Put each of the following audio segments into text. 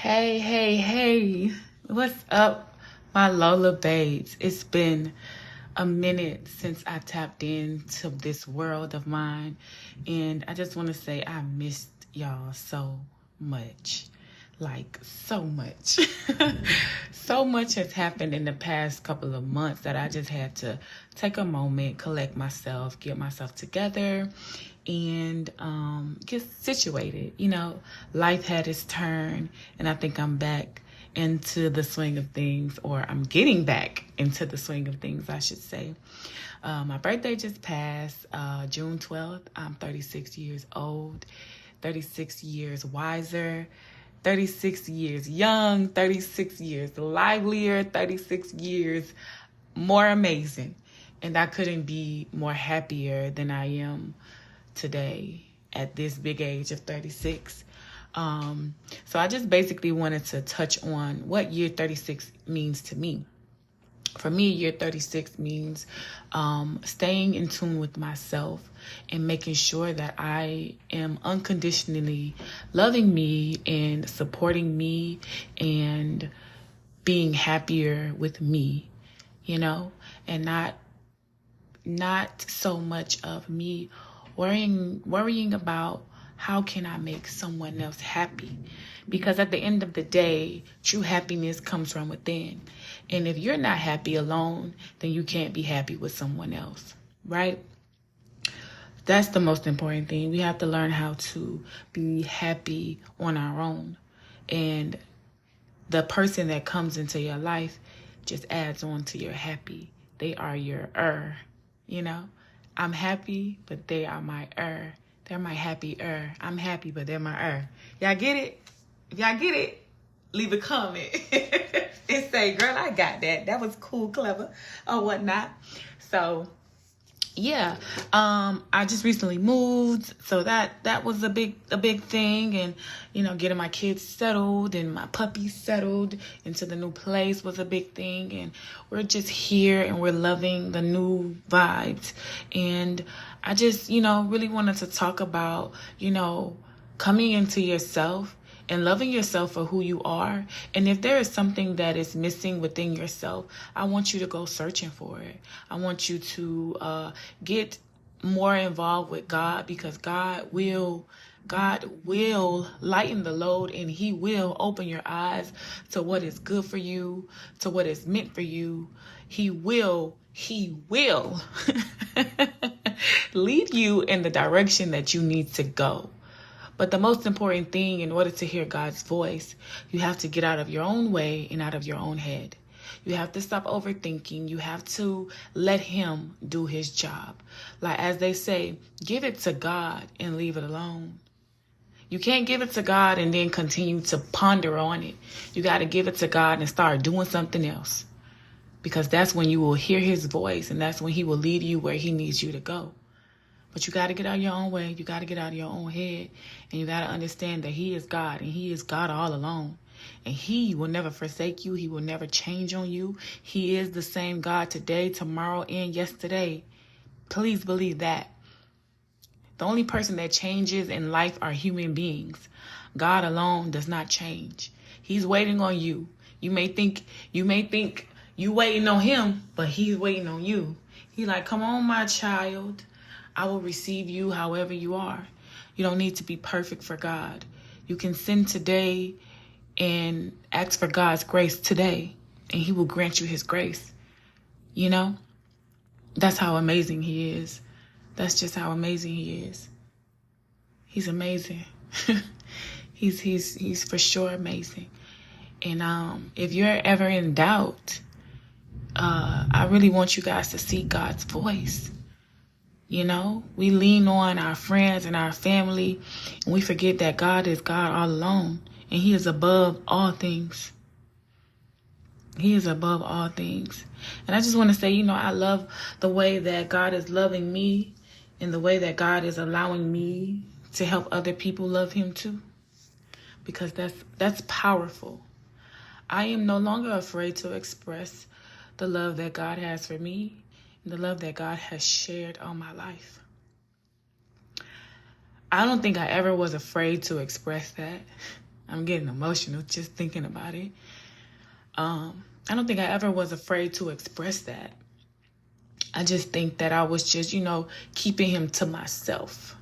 Hey, hey, hey. What's up, my Lola babes? It's been a minute since I tapped into this world of mine, and I just want to say I missed y'all so much. Like, so much. So much has happened in the past couple of months that I just had to take a moment, collect myself, get myself together, and get situated. Life had its turn, and I think I'm back into the swing of things, or I'm getting back into the swing of things, I should say. My birthday just passed, June 12th. I'm 36 years old, 36 years wiser, 36 years young, 36 years livelier, 36 years more amazing. And I couldn't be more happier than I am today at this big age of 36. So I just basically wanted to touch on what year 36 means to me. For me, year 36 means staying in tune with myself and making sure that I am unconditionally loving me and supporting me and being happier with me, and not so much of me worrying about how can I make someone else happy? Because at the end of the day, true happiness comes from within. And if you're not happy alone, then you can't be happy with someone else, right? That's the most important thing. We have to learn how to be happy on our own. And the person that comes into your life just adds on to your happy. They are your I'm happy, but they are my They're my happy I'm happy, but they're my Y'all get it? If y'all get it, leave a comment and say, girl, I got that. That was cool, clever, or whatnot. So, yeah, I just recently moved, so that was a big thing, and getting my kids settled and my puppies settled into the new place was a big thing, and we're just here and we're loving the new vibes. And I just really wanted to talk about coming into yourself and loving yourself for who you are. And if there is something that is missing within yourself, I want you to go searching for it. I want you to get more involved with God, because God will lighten the load, and He will open your eyes to what is good for you, to what is meant for you. He will lead you in the direction that you need to go. But the most important thing, in order to hear God's voice, you have to get out of your own way and out of your own head. You have to stop overthinking. You have to let Him do His job. Like, as they say, give it to God and leave it alone. You can't give it to God and then continue to ponder on it. You got to give it to God and start doing something else, because that's when you will hear His voice, and that's when He will lead you where He needs you to go. But you got to get out of your own way. You got to get out of your own head. And you got to understand that He is God, and He is God all alone. And He will never forsake you. He will never change on you. He is the same God today, tomorrow, and yesterday. Please believe that. The only person that changes in life are human beings. God alone does not change. He's waiting on you. You may think you waiting on Him, but He's waiting on you. He's like, come on, my child. I will receive you however you are. You don't need to be perfect for God. You can sin today and ask for God's grace today, and He will grant you His grace. That's how amazing He is. That's just how amazing He is. He's amazing. He's for sure amazing. And if you're ever in doubt, I really want you guys to seek God's voice. We lean on our friends and our family, and we forget that God is God all alone, and He is above all things. He is above all things. And I just want to say, I love the way that God is loving me, and the way that God is allowing me to help other people love Him too, because that's powerful. I am no longer afraid to express the love that God has for me, the love that God has shared all my life. I don't think I ever was afraid to express that. I'm getting emotional just thinking about it. I don't think I ever was afraid to express that. I just think that I was just, keeping him to myself.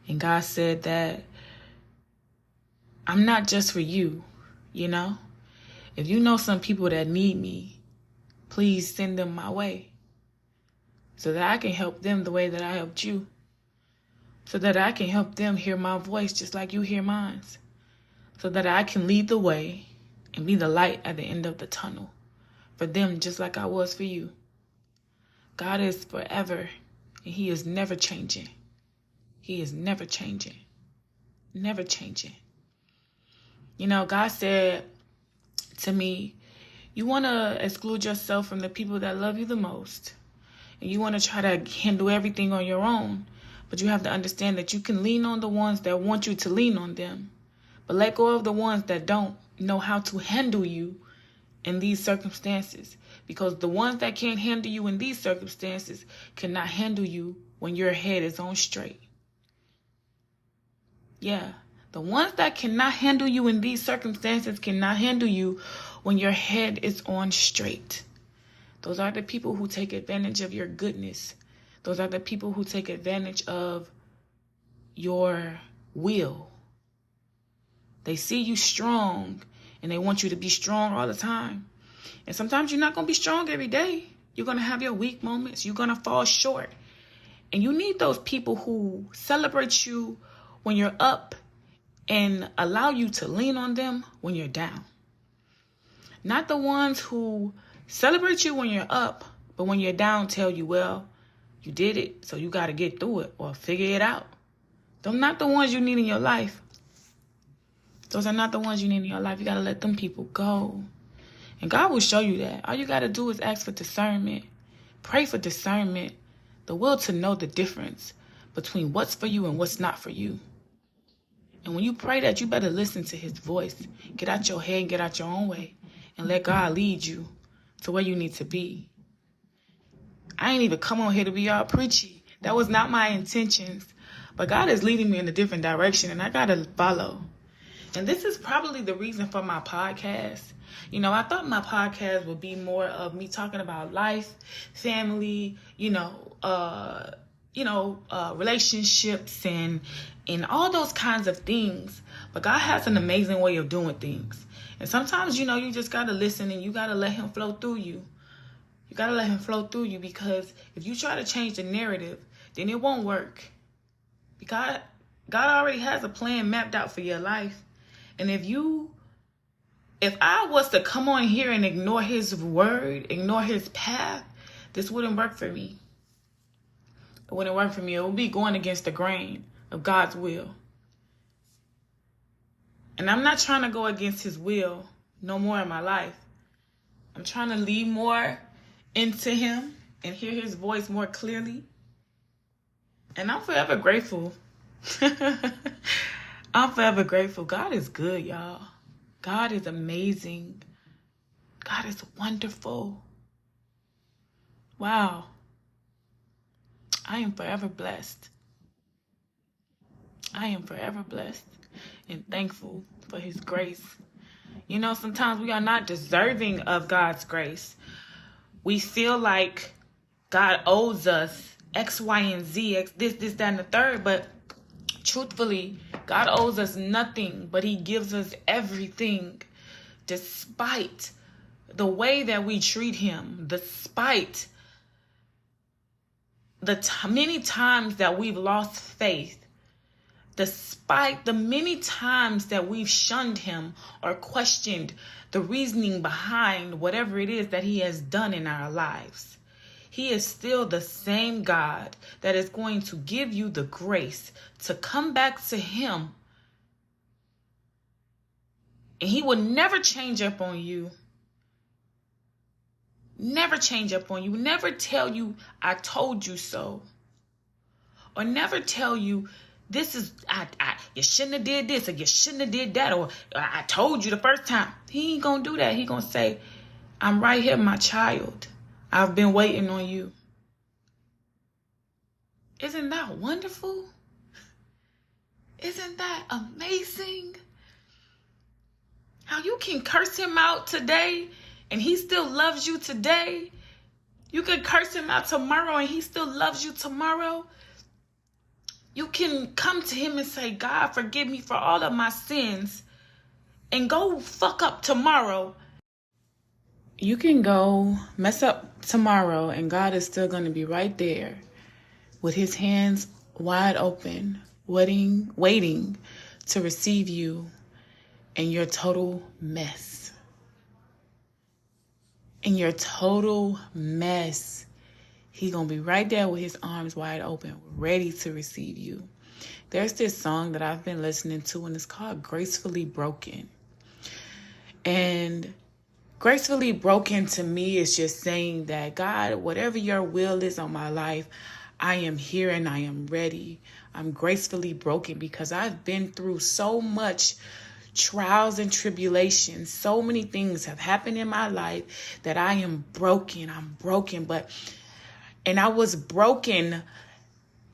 And God said that I'm not just for you, If you know some people that need me, please send them my way so that I can help them the way that I helped you. So that I can help them hear my voice just like you hear mine. So that I can lead the way and be the light at the end of the tunnel for them just like I was for you. God is forever and he is never changing. He is never changing. Never changing. God said to me, you want to exclude yourself from the people that love you the most. And you want to try to handle everything on your own. But you have to understand that you can lean on the ones that want you to lean on them. But let go of the ones that don't know how to handle you in these circumstances. Because the ones that can't handle you in these circumstances cannot handle you when your head is on straight. Yeah. The ones that cannot handle you in these circumstances cannot handle you when your head is on straight. Those are the people who take advantage of your goodness. Those are the people who take advantage of your will. They see you strong and they want you to be strong all the time. And sometimes you're not going to be strong every day. You're going to have your weak moments. You're going to fall short. And you need those people who celebrate you when you're up and allow you to lean on them when you're down. Not the ones who celebrate you when you're up, but when you're down tell you, well, you did it, so you got to get through it or figure it out. Those are not the ones you need in your life. Those are not the ones you need in your life. You got to let them people go. And God will show you that. All you got to do is ask for discernment. Pray for discernment. The will to know the difference between what's for you and what's not for you. And when you pray that, you better listen to his voice. Get out your head and get out your own way. And let God lead you to where you need to be. I ain't even come on here to be all preachy. That was not my intentions. But God is leading me in a different direction, and I got to follow. And this is probably the reason for my podcast. I thought my podcast would be more of me talking about life, family, relationships and all those kinds of things. But God has an amazing way of doing things. And sometimes, you just got to listen and you got to let him flow through you. You got to let him flow through you, because if you try to change the narrative, then it won't work. Because God already has a plan mapped out for your life. And if I was to come on here and ignore his word, ignore his path, this wouldn't work for me. It wouldn't work for me. It would be going against the grain of God's will. And I'm not trying to go against his will no more in my life. I'm trying to lean more into him and hear his voice more clearly. And I'm forever grateful. I'm forever grateful. God is good, y'all. God is amazing. God is wonderful. Wow. I am forever blessed. I am forever blessed and thankful for his grace. Sometimes we are not deserving of God's grace. We feel like God owes us X, Y, and Z, this, that, and the third. But truthfully, God owes us nothing, but he gives us everything, despite the way that we treat him, despite the many times that we've lost faith, despite the many times that we've shunned him or questioned the reasoning behind whatever it is that he has done in our lives. He is still the same God that is going to give you the grace to come back to him. And he will never change up on you. Never change up on you. Never tell you, I told you so. Or never tell you, this is, you shouldn't have did this, or you shouldn't have did that, or I told you the first time. He ain't going to do that. He going to say, I'm right here, my child. I've been waiting on you. Isn't that wonderful? Isn't that amazing? How you can curse him out today and he still loves you today. You can curse him out tomorrow and he still loves you tomorrow. You can come to him and say, God, forgive me for all of my sins, and go fuck up tomorrow. You can go mess up tomorrow and God is still going to be right there with his hands wide open, waiting to receive you in your total mess. In your total mess. He's going to be right there with his arms wide open, ready to receive you. There's this song that I've been listening to, and it's called Gracefully Broken. And gracefully broken to me is just saying that, God, whatever your will is on my life, I am here and I am ready. I'm gracefully broken because I've been through so much trials and tribulations. So many things have happened in my life that I am broken. I'm broken, and I was broken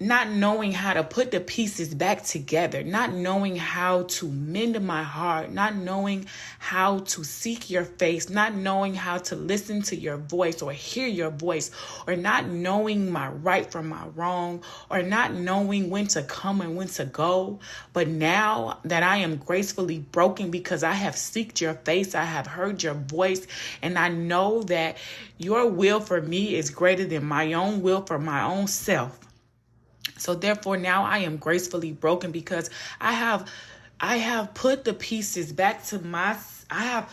not knowing how to put the pieces back together, not knowing how to mend my heart, not knowing how to seek your face, not knowing how to listen to your voice or hear your voice, or not knowing my right from my wrong, or not knowing when to come and when to go. But now that I am gracefully broken because I have seeked your face, I have heard your voice, and I know that your will for me is greater than my own will for my own self. So therefore, now I am gracefully broken because I have put the pieces back to I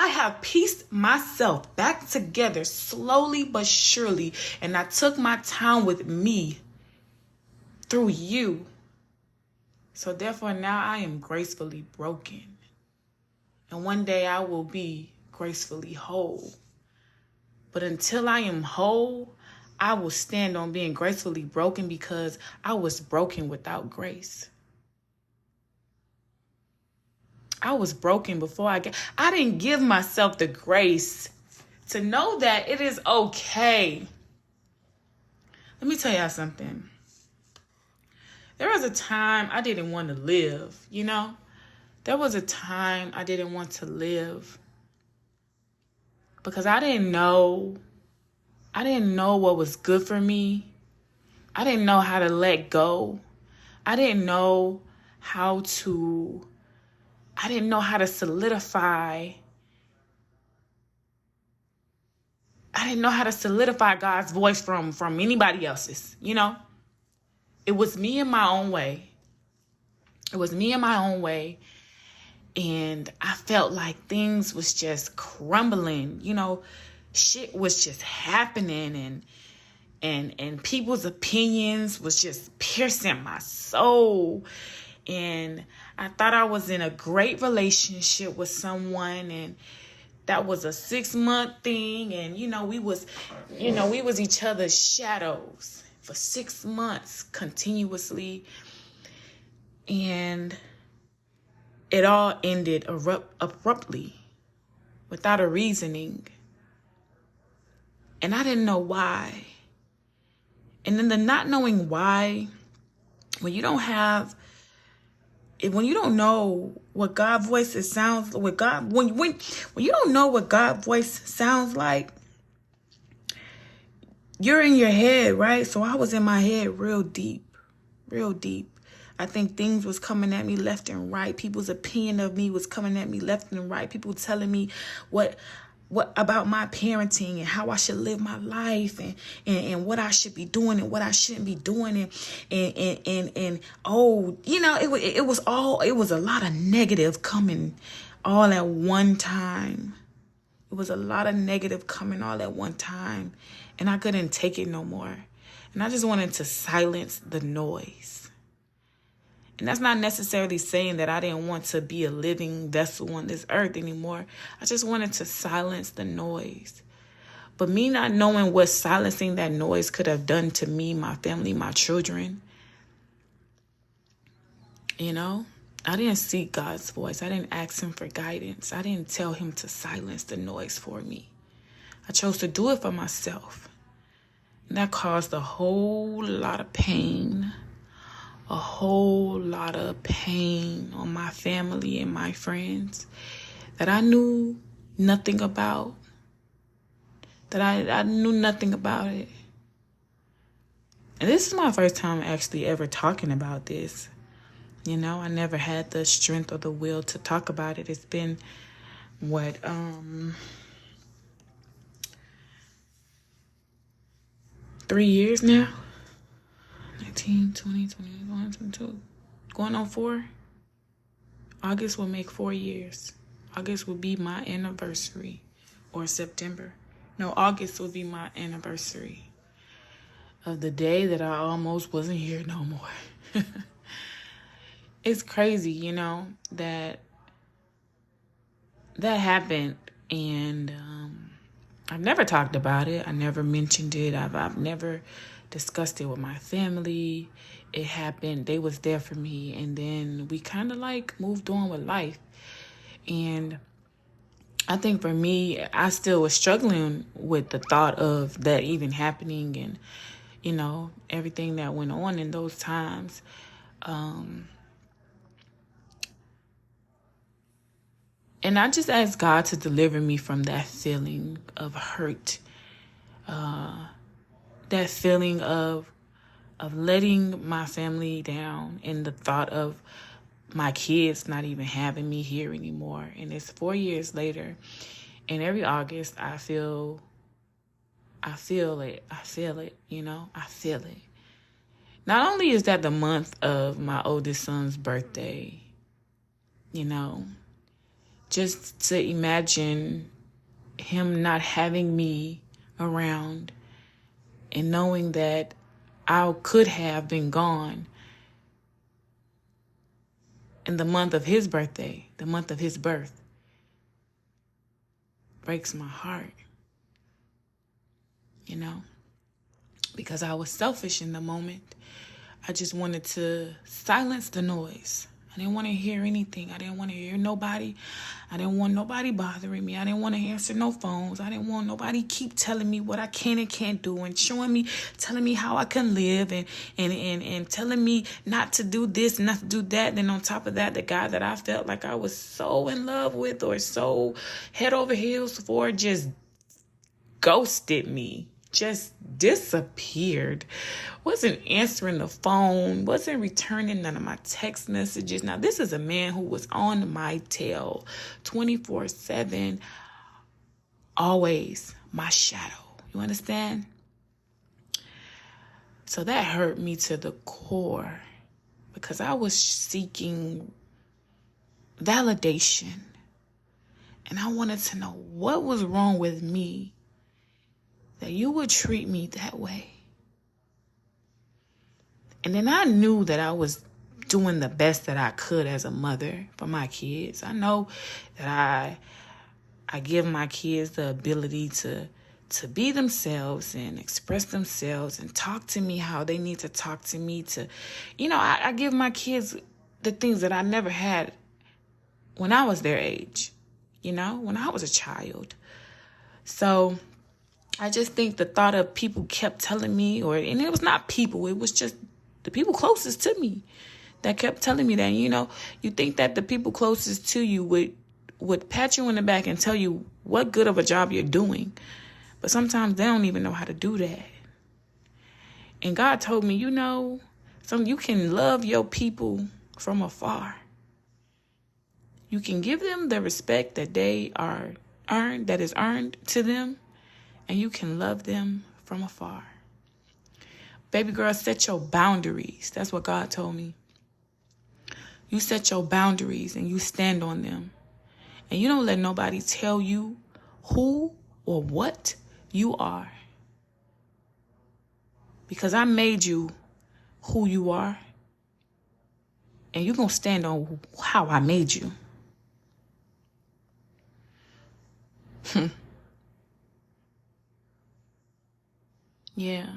have pieced myself back together slowly but surely. And I took my time with me through you. So therefore, now I am gracefully broken. And one day I will be gracefully whole. But until I am whole, I will stand on being gracefully broken because I was broken without grace. I was broken before I didn't give myself the grace to know that it is okay. Let me tell y'all something. There was a time I didn't want to live, There was a time I didn't want to live because I didn't know what was good for me. I didn't know how to let go. I didn't know how to solidify. I didn't know how to solidify God's voice from anybody else's, It was me in my own way. And I felt like things was just crumbling, Shit was just happening and people's opinions was just piercing my soul. And I thought I was in a great relationship with someone, and that was a 6-month thing. And, we was each other's shadows for 6 months continuously. And it all ended abruptly without a reasoning. And I didn't know why. And then the not knowing why, when you don't know what God's voice sounds like, when you don't know what God's voice sounds like, you're in your head, right? So I was in my head real deep. I think things was coming at me left and right. People's opinion of me was coming at me left and right. People telling me what about my parenting and how I should live my life and what I should be doing and what I shouldn't be doing and it was a lot of negative coming all at one time. It was a lot of negative coming all at one time, and I couldn't take it no more. And I just wanted to silence the noise. And that's not necessarily saying that I didn't want to be a living vessel on this earth anymore. I just wanted to silence the noise. But me not knowing what silencing that noise could have done to me, my family, my children, I didn't seek God's voice. I didn't ask him for guidance. I didn't tell him to silence the noise for me. I chose to do it for myself. And that caused a whole lot of pain, a whole lot of pain on my family and my friends that I knew nothing about, that I knew nothing about it. And this is my first time actually ever talking about this. You know, I never had the strength or the will to talk about it. It's been, 3 years now? 19, 20, 21, 22. Going on 4. August will make 4 years. August will be my anniversary. Or September. No, August will be my anniversary of the day that I almost wasn't here no more. It's crazy, you know, that happened, and I've never talked about it. I never mentioned it. I've never discussed it with my family. It happened. They was there for me, and then we kind of like moved on with life. And I think for me, I still was struggling with the thought of that even happening, and you know, everything that went on in those times. And I just asked God to deliver me from that feeling of hurt, that feeling of letting my family down, and the thought of my kids not even having me here anymore. And it's 4 years later, and every August I feel it, you know, I feel it. Not only is that the month of my oldest son's birthday, you know, just to imagine him not having me around and knowing that I could have been gone in the month of his birthday, the month of his birth, breaks my heart, you know, because I was selfish in the moment. I just wanted to silence the noise. I didn't want to hear anything. I didn't want to hear nobody. I didn't want nobody bothering me. I didn't want to answer no phones. I didn't want nobody keep telling me what I can and can't do, and telling me how I can live, and telling me not to do this, not to do that. And on top of that, the guy that I felt like I was so in love with or so head over heels for just ghosted me. Just disappeared. Wasn't answering the phone. Wasn't returning none of my text messages. Now, this is a man who was on my tail 24/7. Always my shadow. You understand? So that hurt me to the core, because I was seeking validation. And I wanted to know what was wrong with me that you would treat me that way. And then I knew that I was doing the best that I could as a mother for my kids. I know that I give my kids the ability to be themselves and express themselves and talk to me how they need to talk to me. I give my kids the things that I never had when I was their age, when I was a child. So I just think the thought of people kept telling me, and it was not people, it was just the people closest to me that kept telling me that, you think that the people closest to you would pat you on the back and tell you what good of a job you're doing. But sometimes they don't even know how to do that. And God told me, you can love your people from afar. You can give them the respect that that is earned to them, and you can love them from afar. Baby girl, set your boundaries. That's what God told me. You set your boundaries and you stand on them. And you don't let nobody tell you who or what you are. Because I made you who you are. And you're going to stand on how I made you. Yeah.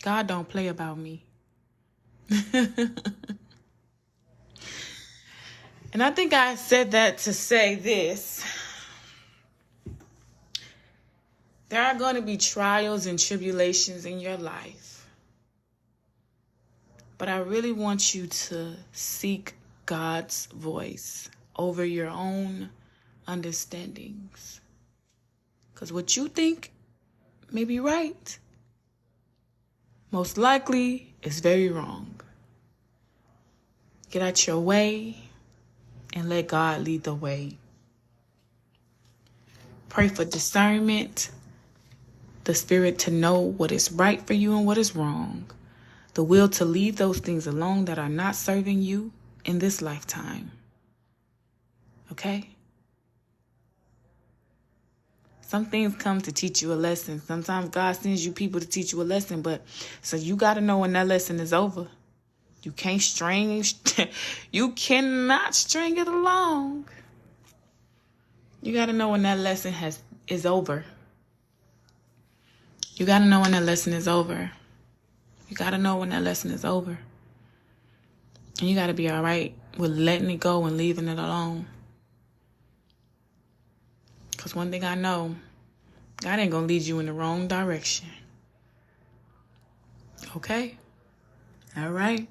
God don't play about me. And I think I said that to say this. There are going to be trials and tribulations in your life. But I really want you to seek God's voice over your own understandings. Because what you think may be right, most likely is very wrong. Get out your way and let God lead the way. Pray for discernment, the spirit to know what is right for you and what is wrong, the will to leave those things alone that are not serving you in this lifetime. Okay? Some things come to teach you a lesson. Sometimes God sends you people to teach you a lesson, but so you got to know when that lesson is over. You can't you cannot string it along. You got to know when that lesson is over. You got to know when that lesson is over. You got to know when that lesson is over. And you got to be all right with letting it go and leaving it alone. Because one thing I know, God ain't going to lead you in the wrong direction. Okay? All right.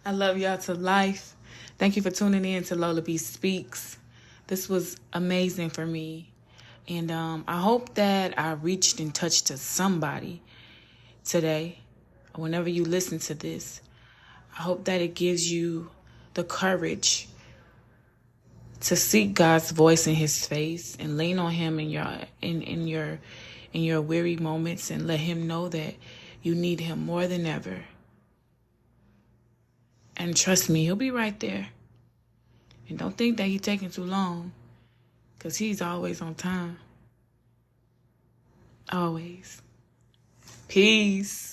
I love y'all to life. Thank you for tuning in to Lola B Speaks. This was amazing for me. And I hope that I reached and touched to somebody today. Whenever you listen to this, I hope that it gives you the courage to seek God's voice in His face and lean on Him in your weary moments, and let Him know that you need Him more than ever. And trust me, He'll be right there. And don't think that He's taking too long, because He's always on time. Always. Peace.